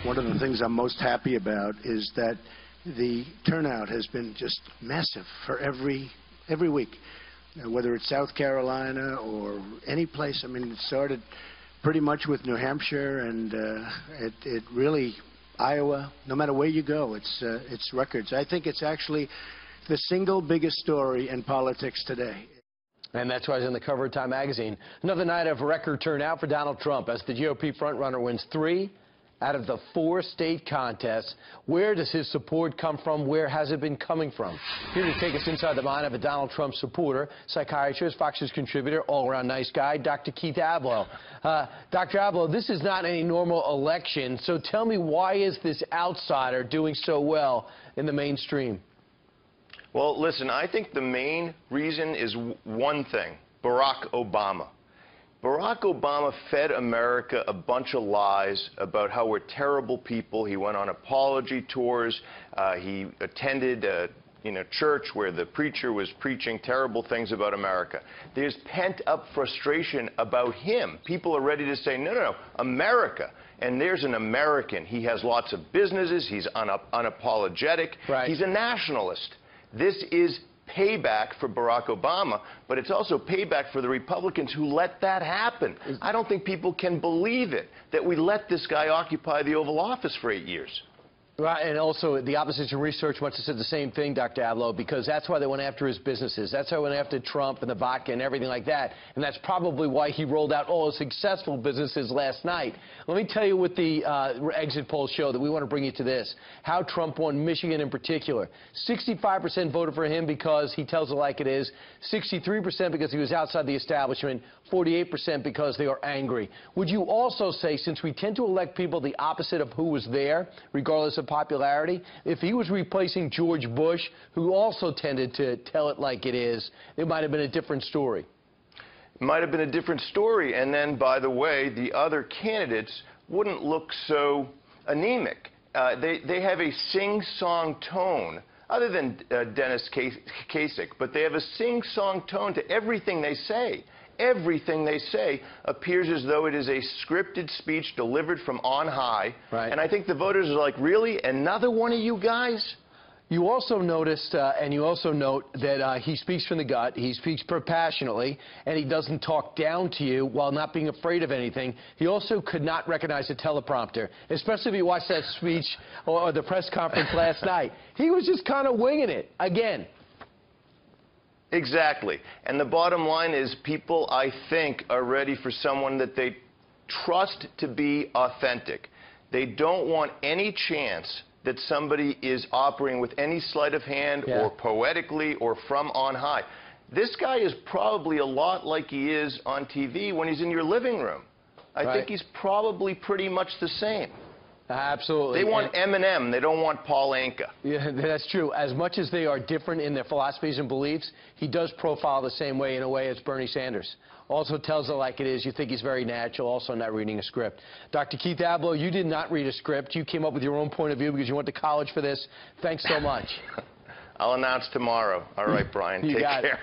One of the things I'm most happy about is that the turnout has been just massive for every week, whether it's South Carolina or any place. I mean, it started pretty much with New Hampshire, and it really, Iowa, no matter where you go, it's records. I think it's actually the single biggest story in politics today. And that's why he's on the cover of Time magazine. Another night of record turnout for Donald Trump as the GOP frontrunner wins 3 out of the 4 state contests. Where does his support come from? Where has it been coming from? Here to take us inside the mind of a Donald Trump supporter, psychiatrist, Fox News contributor, all-around nice guy, Dr. Keith Ablow. Dr. Ablow, this is not any normal election, so tell me, why is this outsider doing so well in the mainstream? Well, listen, I think the main reason is one thing: Barack Obama. Barack Obama fed America a bunch of lies about how we're terrible people. He went on apology tours. He attended a church where the preacher was preaching terrible things about America. There's pent-up frustration about him. People are ready to say, no, no, no, America. And there's an American. He has lots of businesses. He's unapologetic. Right. He's a nationalist. This is payback for Barack Obama, but it's also payback for the Republicans who let that happen. I don't think people can believe it, that we let this guy occupy the Oval Office for 8 years. Right, and also the opposition research must have said the same thing, Dr. Ablow, because that's why they went after his businesses. That's why they went after Trump and the vodka and everything like that. And that's probably why he rolled out all his successful businesses last night. Let me tell you what the exit polls show, that we want to bring you to this. How Trump won Michigan in particular. 65% voted for him because he tells it like it is. 63% because he was outside the establishment. 48% because they are angry. Would you also say, since we tend to elect people the opposite of who was there, regardless of popularity, if he was replacing George Bush, who also tended to tell it like it is, it might have been a different story? It might have been a different story, and then, by the way, the other candidates wouldn't look so anemic. They have a sing-song tone, other than Dennis Kasich, but they have a sing-song tone to everything they say. Everything they say appears as though it is a scripted speech delivered from on high. Right. And I think the voters are like, really? Another one of you guys? You also noticed, and you also note that he speaks from the gut, he speaks passionately, and he doesn't talk down to you while not being afraid of anything. He also could not recognize a teleprompter, especially if you watched that speech or the press conference last night. He was just kind of winging it, again. Exactly. And the bottom line is, people, I think, are ready for someone that they trust to be authentic. They don't want any chance that somebody is operating with any sleight of hand or poetically or from on high. This guy is probably a lot like he is on TV when he's in your living room. I think he's probably pretty much the same. Absolutely. They want Eminem. They don't want Paul Anka. Yeah, that's true. As much as they are different in their philosophies and beliefs, he does profile the same way, in a way, as Bernie Sanders. Also tells it like it is. You think he's very natural, also not reading a script. Dr. Keith Ablow, you did not read a script. You came up with your own point of view because you went to college for this. Thanks so much. I'll announce tomorrow. All right, Brian. Take care.